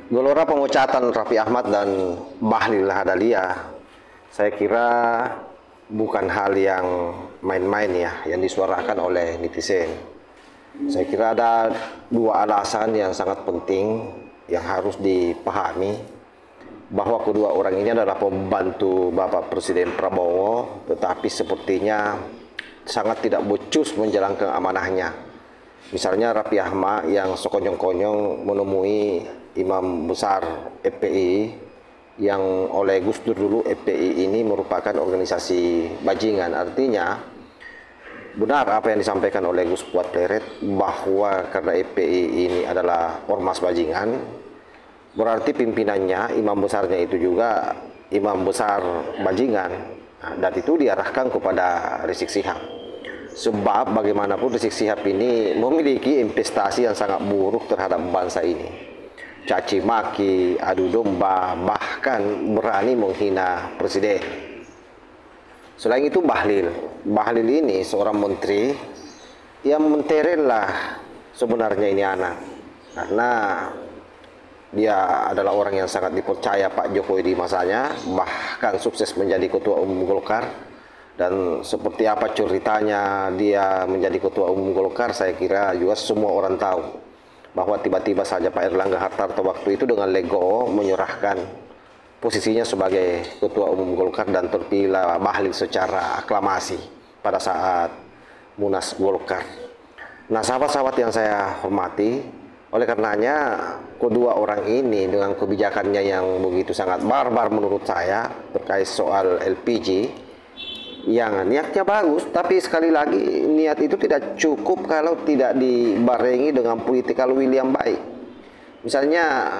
Gelora pemecatan Raffi Ahmad dan Bahlil Lahadalia, saya kira bukan hal yang main-main ya, yang disuarakan oleh netizen. Saya kira ada dua alasan yang sangat penting yang harus dipahami, bahwa kedua orang ini adalah pembantu Bapak Presiden Prabowo, tetapi sepertinya sangat tidak becus menjalankan amanahnya. Misalnya Raffi Ahmad yang sekonyong-konyong menemui imam besar FPI, yang oleh Gus Dur dulu FPI ini merupakan organisasi bajingan. Artinya benar apa yang disampaikan oleh Gus Fuad Pleret bahwa karena FPI ini adalah ormas bajingan, berarti pimpinannya, imam besarnya itu juga imam besar bajingan. Dan itu diarahkan kepada Rizik Sihab. Sebab bagaimanapun Rizik Sihab ini memiliki investasi yang sangat buruk terhadap bangsa ini. Caci maki, adu domba, bahkan berani menghina presiden. Selain itu Bahlil ini seorang menteri yang menterel lah sebenarnya ini anak. Karena dia adalah orang yang sangat dipercaya Pak Jokowi di masanya, bahkan sukses menjadi ketua umum Golkar. Dan seperti apa ceritanya dia menjadi ketua umum Golkar, saya kira juga semua orang tahu. Bahwa tiba-tiba saja Pak Erlangga Hartarto waktu itu dengan legowo menyerahkan posisinya sebagai ketua umum Golkar dan terpilih Bahlil secara aklamasi pada saat Munas Golkar. Nah, sahabat-sahabat yang saya hormati, oleh karenanya kedua orang ini dengan kebijakannya yang begitu sangat barbar menurut saya terkait soal LPG, yang niatnya bagus, tapi sekali lagi niat itu tidak cukup kalau tidak dibarengi dengan political will yang baik. Misalnya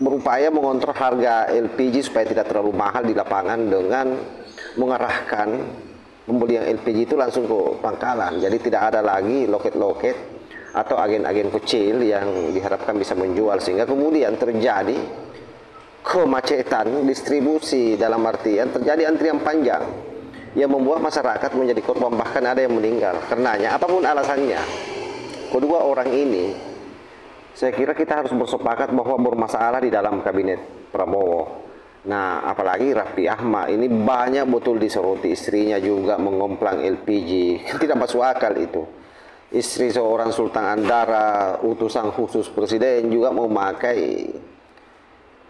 berupaya mengontrol harga LPG supaya tidak terlalu mahal di lapangan dengan mengarahkan pembelian LPG itu langsung ke pangkalan. Jadi tidak ada lagi loket-loket atau agen-agen kecil yang diharapkan bisa menjual, sehingga kemudian terjadi kemacetan distribusi, dalam artian terjadi antrian panjang yang membuat masyarakat menjadi korban, bahkan ada yang meninggal. Karenanya apapun alasannya, kedua orang ini saya kira kita harus bersepakat bahwa bermasalah di dalam kabinet Prabowo. Nah, apalagi Raffi Ahmad ini banyak betul disoroti, istrinya juga mengomplang LPG. Tidak masuk akal itu. Istri seorang Sultan Andara, utusan khusus presiden, juga memakai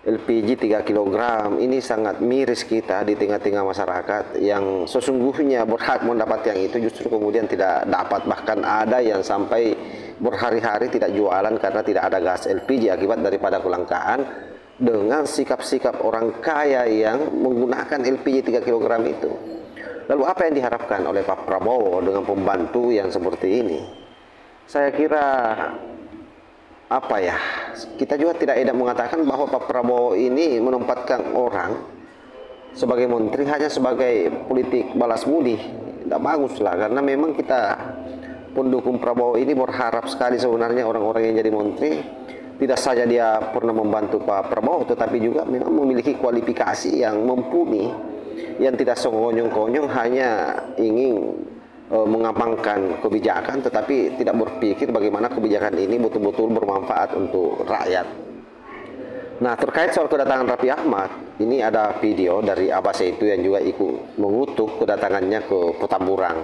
LPG 3 kg. Ini sangat miris kita di tengah-tengah masyarakat yang sesungguhnya berhak mendapat yang itu, justru kemudian tidak dapat. Bahkan ada yang sampai berhari-hari tidak jualan karena tidak ada gas LPG akibat daripada kelangkaan, dengan sikap-sikap orang kaya yang menggunakan LPG 3 kg itu. Lalu apa yang diharapkan oleh Pak Prabowo dengan pembantu yang seperti ini? Saya kira apa ya, kita juga tidak enak mengatakan bahwa Pak Prabowo ini menempatkan orang sebagai menteri hanya sebagai politik balas budi. Tidak bagus lah, karena memang kita pendukung Prabowo ini berharap sekali sebenarnya orang-orang yang jadi menteri tidak saja dia pernah membantu Pak Prabowo, tetapi juga memang memiliki kualifikasi yang mumpuni, yang tidak sekonyong-konyong hanya ingin mengamankan kebijakan, tetapi tidak berpikir bagaimana kebijakan ini betul-betul bermanfaat untuk rakyat. Nah, terkait soal kedatangan Raffi Ahmad, ini ada video dari Abah Setu yang juga ikut mengutuk kedatangannya ke Petamburan.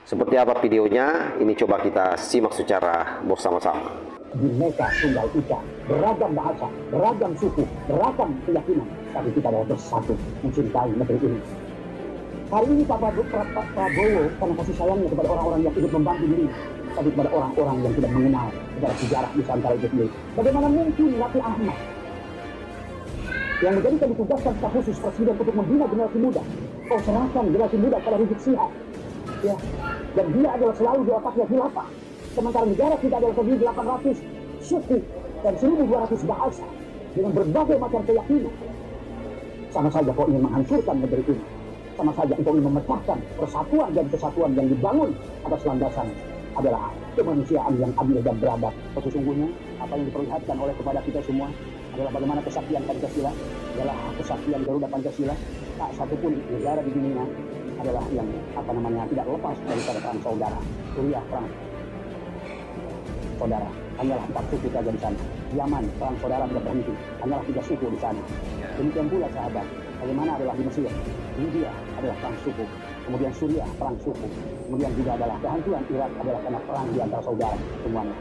Seperti apa videonya? Ini coba kita simak secara bersama-sama. Bineka Tunggal Ika, beragam bahasa, beragam suku, beragam keyakinan, tapi kita adalah bersatu mencintai negeri ini. Hari ini Pak Prabowo karena kasih sayangnya kepada orang-orang yang ikut membantu diri, tapi kepada orang-orang yang tidak mengenal kepada sejarah Nusantara itu sendiri. Bagaimana mungkin Raffi Ahmad yang menjadikan ditugaskan staf khusus presiden untuk membina generasi muda, serahkan generasi muda pada Rizik Sihab, ya, dan dia adalah selalu di otaknya khilafah, sementara negara kita adalah terdiri 800 suku dan 1.200 bahasa dengan berbagai macam keyakinan. Sama saja kau ingin menghancurkan negeri ini. Sama saja engkau ingin memecahkan persatuan dan kesatuan yang dibangun atas landasan adalah kemanusiaan yang adil dan beradab. Sesungguhnya apa yang diperlihatkan oleh kepada kita semua adalah bagaimana kesaktian Pancasila, adalah kesaktian Garuda Pancasila. Tak satupun negara di dunia adalah yang tidak lepas daripada perang saudara. Suriah perang saudara, hanyalah 4 suku saja di sana. Yaman, perang saudara tidak berhenti. Hanyalah 3 suku di sana. Demikian pula sahabat, bagaimana adalah di Mesir. Libya adalah perang suku. Kemudian Suriah perang suku. Kemudian juga adalah kehancuran Irak adalah karena perang di antara saudara semuanya.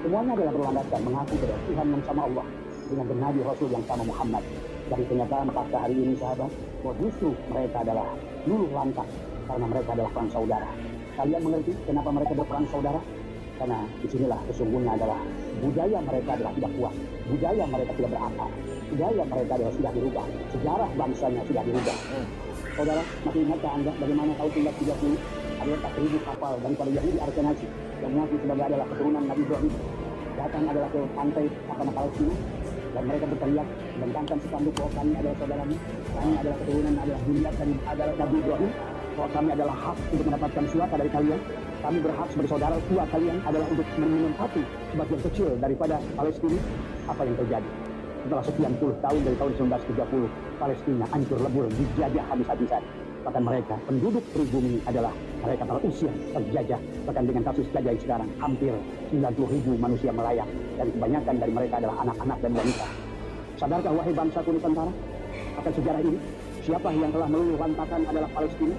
Semuanya adalah berlandaskan mengaku kepada Tuhan yang sama Allah dengan bernabi Rasul yang sama Muhammad. Dari kenyataan fakta hari ini sahabat, bahwa justru mereka adalah luluh lantak karena mereka adalah perang saudara. Kalian mengerti kenapa mereka berperang saudara? Karena disinilah sesungguhnya adalah budaya mereka adalah tidak kuat, budaya mereka tidak berakal, budaya mereka adalah sudah dirubah, sejarah bangsanya sudah dirubah. Saudara, masih ingatkah Anda bagaimana tahun 1930 ada 4.000 kapal daripada Yahudi Arkenasi yang mengaku sebagai adalah keturunan Nabi Ibrahim datang adalah ke pantai Palestina, dan mereka berteriak membentangkan spanduk bahwa kami adalah saudaranya, kami adalah keturunan adalah Juliet dan adalah Nabi Ibrahim, bahwa kami adalah hak untuk mendapatkan suaka dari kalian, kami berhak sebagai saudara tua kalian adalah untuk menempati sebagian kecil daripada Palestina. Apa yang terjadi? Setelah sekian puluh tahun dari tahun 1930, Palestina hancur lebur, dijajah habis-habisan. Bahkan mereka, penduduk pribumi adalah mereka terusir, terjajah. Bahkan dengan kasus jajah sekarang, hampir 90.000 manusia melayang. Dan kebanyakan dari mereka adalah anak-anak dan wanita. Sadarkah wahai bangsa Nusantara akan sejarah ini? Siapa yang telah meluluh lantakan adalah Palestina?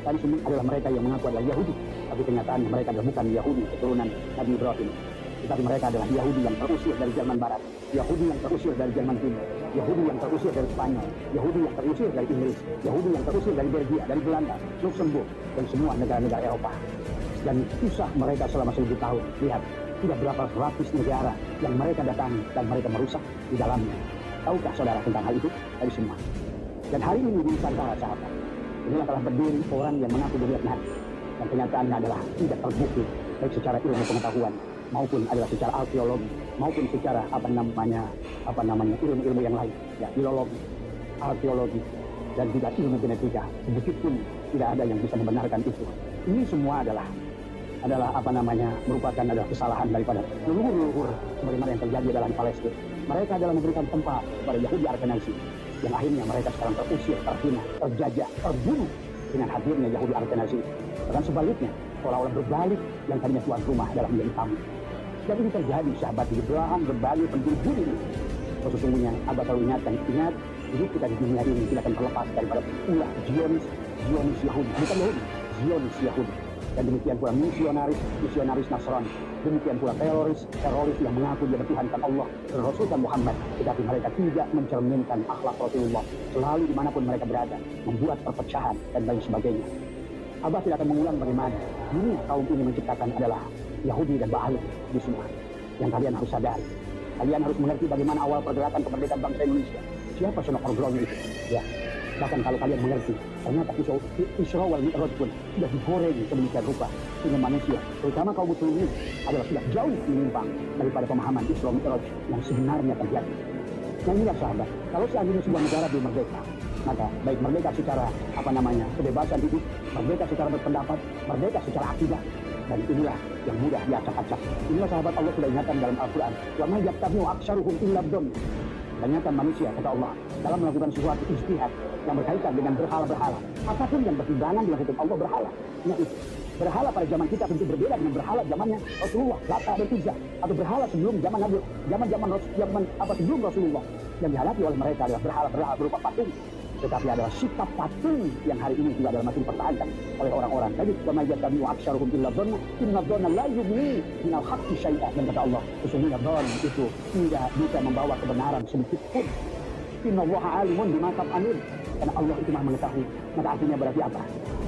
Dan semua adalah mereka yang mengaku adalah Yahudi. Tapi kenyataannya mereka adalah bukan Yahudi keturunan Nabi Ibrahim. Tetapi mereka adalah Yahudi yang terusir dari Jerman Barat, Yahudi yang terusir dari Jerman Timur, Yahudi yang terusir dari Spanyol, Yahudi yang terusir dari Inggris, Yahudi yang terusir dari Belgia, dari Belanda, Luxembourg, dan semua negara-negara Eropa. Dan kisah mereka selama 1000 tahun, lihat, tidak berapa ratus negara yang mereka datangi dan mereka merusak di dalamnya. Tahukah saudara tentang hal itu? Dari semua. Dan hari ini di Nusantara, sahabat, inilah telah berdiri orang yang mengaku dilihat Nabi. Dan kenyataannya adalah tidak terbukti, baik secara ilmu pengetahuan, maupun adalah secara arkeologi, maupun secara apa namanya ilmu-ilmu yang lain, ya, filologi, arkeologi, dan juga ilmu genetika. Sedikit pun tidak ada yang bisa membenarkan itu. Ini semua adalah merupakan adalah kesalahan daripada leluhur-leluhur sebagaimana yang terjadi dalam Palestina. Mereka adalah memberikan tempat kepada Yahudi Arkenasi, yang akhirnya mereka sekarang terusir, terhina, terjajah, terbunuh dengan hadirnya Yahudi Arkenasi. Bahkan sebaliknya, seolah-olah berbalik yang tadinya tuan rumah dalam menjadi tamu. Dan ini terjadi sahabat di belahan berbagai penjuru bumi ini. Sesungguhnya Abah selalu ingatkan, ingat hidup kita di dunia ini tidak akan terlepas daripada ulah Zionis Yahudi, bukan Yahudi, Zionis Yahudi. Dan demikian pula misionaris Nasrani, demikian pula teroris yang mengaku dia bertuhankan Allah dan Rasulullah Muhammad, tetapi mereka tidak mencerminkan akhlak Rasulullah selalu dimanapun mereka berada, membuat perpecahan dan lain sebagainya. Abah tidak akan mengulang bagaimana dunia kaum ini menciptakan adalah Yahudi dan Ba'al di semua. Yang kalian harus sadari, kalian harus mengerti bagaimana awal pergerakan kemerdekaan bangsa Indonesia. Siapa Sono Orgloni itu? Ya, bahkan kalau kalian mengerti, ternyata Isra wal Mi'raj pun sudah digoreng sedemikian rupa sehingga manusia, terutama kaum muslimin, adalah sudah jauh menyimpang daripada pemahaman Isra Mi'raj yang sebenarnya terjadi. Nah inilah sahabat, kalau seandainya sebuah negara belum merdeka, maka baik merdeka secara kebebasan hidup, merdeka secara berpendapat, merdeka secara akidah, dan inilah yang mudah diacak-acak. Inilah sahabat Allah sudah ingatkan dalam Al-Quran, wa ma yattabi'u aktsaruhum illa dzann. Kebanyakan manusia, kata Allah, dalam melakukan sesuatu ijtihad yang berkaitan dengan berhala-berhala, apapun yang bertimbangan dengan hukum Allah berhala. Nah itu, berhala pada zaman kita tentu berbeda dengan berhala zamannya Rasulullah, Lata dan Uzza, atau berhala sebelum zaman Nabi, sebelum Rasulullah. Yang dihadapi oleh mereka adalah berhala-berhala berupa patung. Tetapi adalah sikap patung yang hari ini juga adalah masih dipertahankan oleh orang-orang. Jadi, wa may yattabi'u aktsaruhum illa dzanna, inna dzanna la yughni minal haqqi syai'an. Dan kata Allah, sesungguhnya dzan itu tidak bisa membawa kebenaran sedikit pun. Innallaha 'alimun bima taf'alun. Karena Allah itu Maha mengetahui. Maka artinya berarti apa?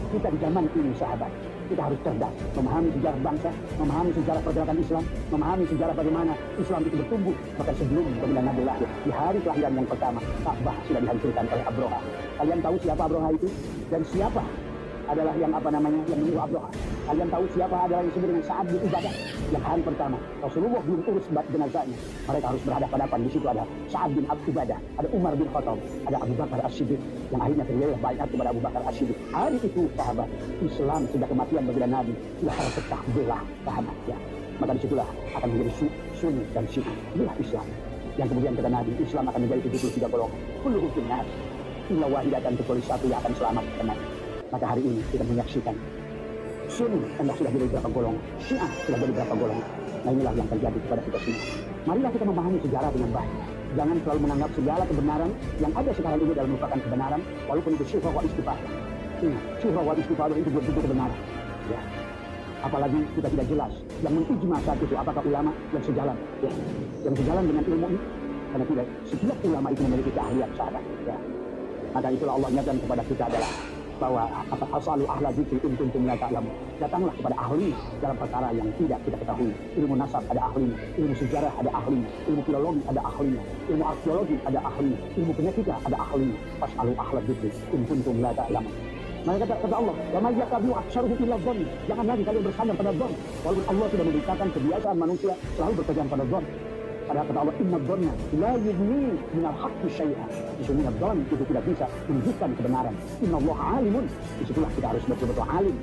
Kita di zaman ini, sahabat, kita harus cerdas, memahami sejarah bangsa, memahami sejarah pergerakan Islam, memahami sejarah bagaimana Islam itu bertumbuh. Bahkan sebelum baginda Nabi lahir, di hari kelahiran yang pertama, Ka'bah sudah dihancurkan oleh Abraha. Kalian tahu siapa Abraha itu? Dan siapa adalah yang menyuruh Abraha? Kalian tahu siapa adalah yang disebut dengan Sa'ad bin Ubadah? Yang hari pertama, Rasulullah belum urus jenazahnya. Mereka harus berhadapan-hadapan. Di situ ada Sa'ad bin Ubadah, ada Umar bin Khattab, ada Abu Bakar As-Siddiq, yang akhirnya terjadi banyak kepada Abu Bakar As-Siddiq. Hari itu, sahabat, Islam sejak kematian baginda Nabi sudah terpecah belah, sahabat, ya. Maka disitulah akan menjadi Sunni dan Syiah. Inilah Islam. Yang kemudian kata Nabi, Islam akan menjadi 73 golongan. Kulluhum finnar, illa wahidatan, kecuali satu yang akan selamat. Maka hari ini kita menyaksikan Sunni sudah jadi berapa golongan, Syiah sudah jadi berapa golongan. Nah inilah yang terjadi kepada kita semua. Marilah kita memahami sejarah dengan baik. Jangan selalu menganggap segala kebenaran yang ada sekarang ini dalam merupakan kebenaran, walaupun itu syuhra wa istifadah. Ingat, syuhra wa istifadah itu belum tentu kebenaran. Ya. Apalagi kita tidak jelas yang mengijma saat itu apakah ulama yang sejalan, ya, yang sejalan dengan ilmu ini, karena tidak setiap ulama itu memiliki keahlian sahabat. Ya. Maka itulah Allah ingatkan kepada kita adalah bahwa asalu ahla dzikri in kuntum la ta'lamun. Datanglah kepada ahli dalam perkara yang tidak kita ketahui. Ilmu nasab ada ahlinya, ilmu sejarah ada ahlinya, ilmu filologi ada ahlinya, ilmu arkeologi ada ahlinya, ilmu genetika ada ahlinya. Fasalu ahla dzikri in kuntum la ta'lamun. Maka kata Allah, "Wa may yatabi'u aktsaruhum illa dhann." Jangan lagi kalian bersandar pada dhann. Walaupun Allah sudah memberitakan kebiasaan manusia selalu berpegang pada dhann. Padahal kata Allah, "Inna dhanna la yughni minal haqqi syai'an." Sesungguhnya dhann itu tidak bisa menunjukkan kebenaran. Innallaha alimun. Disitulah kita harus betul-betul alim.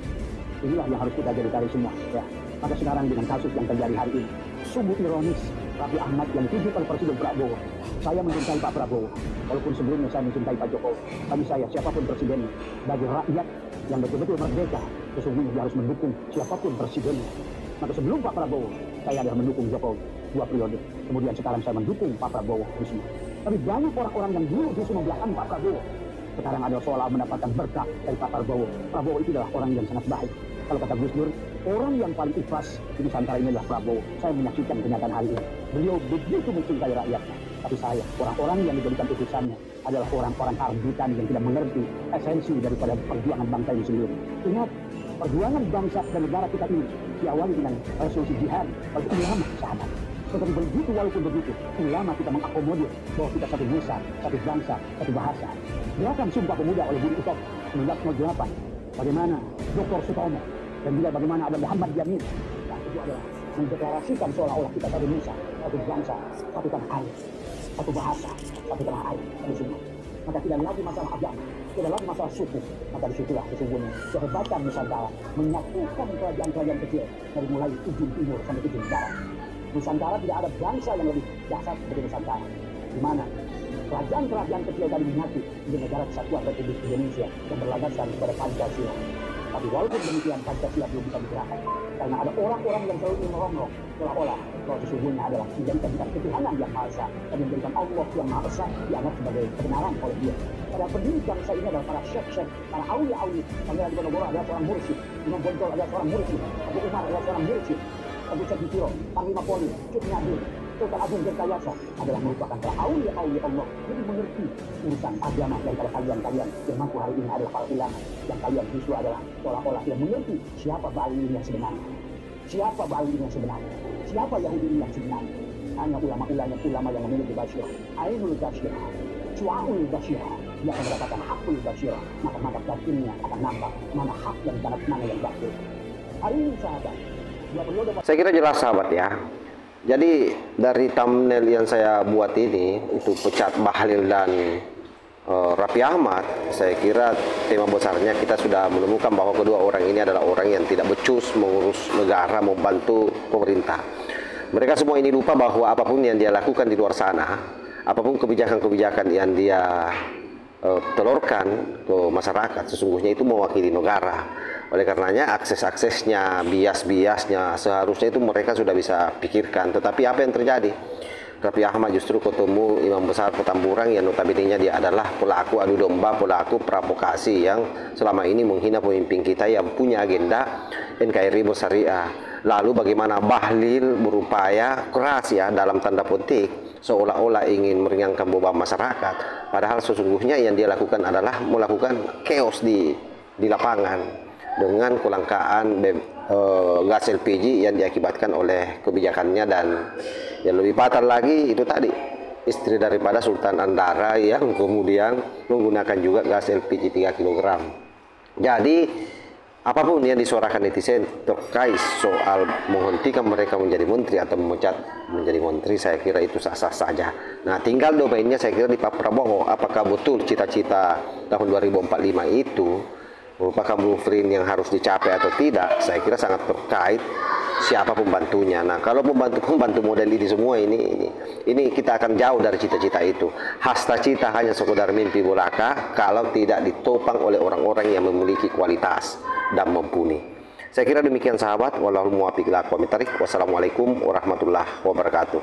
Inilah yang harus kita jadi semua. Ya. Maka sekarang dengan kasus yang terjadi hari ini, sungguh ironis. Raffi Ahmad yang dituju oleh Presiden Prabowo. Saya mencintai Pak Prabowo, walaupun sebelumnya saya mencintai Pak Jokowi. Bagi saya, siapapun presidennya, bagi rakyat yang betul-betul merdeka, sesungguhnya dia harus mendukung siapapun presidennya. Maka sebelum Pak Prabowo, saya adalah mendukung Jokowi 2 periode. Kemudian sekarang saya mendukung Pak Prabowo Risma. Tapi banyak orang-orang yang dulu justru membelakang Pak Prabowo. Sekarang ada seolah mendapatkan berkah dari Pak Prabowo. Prabowo itu adalah orang yang sangat baik. Kalau kata Gus Dur, orang yang paling ikhlas di Nusantara ini adalah Prabowo. Saya menyaksikan kenyataan hari ini. Beliau begitu mencintai rakyatnya. Tapi saya, orang-orang yang dijadikan utusannya adalah orang-orang arbitan yang tidak mengerti esensi daripada perjuangan bangsa ini sendiri. Ingat, perjuangan bangsa dan negara kita ini diawali dengan resolusi jihad oleh ulama, sahabat. Tetapi begitu walaupun begitu, ulama kita mengakomodir bahwa kita satu nusa, satu bangsa, satu bahasa. Gerakan Sumpah Pemuda oleh Budi Utomo 1908. Bagaimana Dr. Sutomo dan juga bagaimana ada Muhammad Yamin. Yang itu adalah mendeklarasikan seolah-olah kita satu nusa, satu bangsa, satu tanah air, satu bahasa, satu tanah air, satu semua. Maka tidak lagi masalah agama, tidak lagi masalah suku. Maka disitulah sesungguhnya kehebatan Nusantara menyatukan kerajaan-kerajaan kecil dari mulai ujung timur sampai ujung barat. Nusantara tidak ada bangsa yang lebih dasar seperti Nusantara, di mana kerajaan-kerajaan kecil tadi menyatu di negara kesatuan Republik Indonesia yang berlandaskan kepada Pancasila. Tapi walaupun demikian Pancasila belum bisa digerakkan karena ada orang-orang yang selalu merongrong seolah-olah bahwa sesungguhnya adalah menjadikan bukan ketuhanan yang maha esa, tapi menjadikan Allah yang maha esa dianggap sebagai kebenaran oleh dia. Pada pendiri bangsa ini adalah para syekh-syekh, para aulia-aulia. Pangeran Diponegoro adalah seorang mursyid, Imam Bonjol adalah seorang mursyid, Abu Umar adalah seorang mursyid, Abu Syekh Tiro, Panglima Polri, Cuk Nyadin, Sultan Agung Gentayasa adalah merupakan para aulia-aulia Allah. Jadi mengerti urusan agama daripada kalian-kalian yang mampu hari ini adalah para ulama. Yang kalian justru adalah seolah-olah yang mengerti siapa Bali ini yang sebenarnya. Siapa Bali ini yang sebenarnya. Siapa Yahudi ini yang sebenarnya. Hanya ulama yang memiliki basyirah. Ainul basyirah. Su'aul basyirah. Dia akan mendapatkan hakul basyirah. Maka batinnya akan nampak mana hak dan mana yang batil. Hari ini sahabat. Saya kira jelas sahabat ya. Jadi dari thumbnail yang saya buat ini itu pecat Bahlil dan Raffi Ahmad, saya kira tema besarnya kita sudah menemukan bahwa kedua orang ini adalah orang yang tidak becus mengurus negara, membantu pemerintah. Mereka semua ini lupa bahwa apapun yang dia lakukan di luar sana, apapun kebijakan-kebijakan yang dia telurkan ke masyarakat, sesungguhnya itu mewakili negara. Oleh karenanya akses-aksesnya, bias-biasnya seharusnya itu mereka sudah bisa pikirkan. Tetapi apa yang terjadi? Raffi Ahmad justru ketemu Imam Besar Petamburan yang notabene dia adalah pelaku adu domba, pelaku provokasi yang selama ini menghina pemimpin kita yang punya agenda NKRI bersyariah. Lalu bagaimana Bahlil berupaya keras ya dalam tanda petik seolah-olah ingin meringankan beban masyarakat. Padahal sesungguhnya yang dia lakukan adalah melakukan chaos di lapangan dengan kelangkaan gas LPG yang diakibatkan oleh kebijakannya. Dan yang lebih fatal lagi itu tadi istri daripada Sultan Andara yang kemudian menggunakan juga gas LPG 3 kg. Jadi apapun yang disuarakan netizen terkait soal menghentikan mereka menjadi menteri atau memecat menjadi menteri, saya kira itu sah-sah saja. Nah, tinggal domainnya saya kira di Pak Prabowo, apakah betul cita-cita tahun 2045 itu merupakan blueprint yang harus dicapai atau tidak. Saya kira sangat terkait siapa pembantunya. Nah, kalau pembantu model ini semua ini kita akan jauh dari cita-cita itu. Hasta cita hanya sekedar mimpi belaka kalau tidak ditopang oleh orang-orang yang memiliki kualitas dan mumpuni. Saya kira demikian sahabat. Wallahul muwaffiq ila aqwamit thoriq. Wassalamualaikum warahmatullahi wabarakatuh.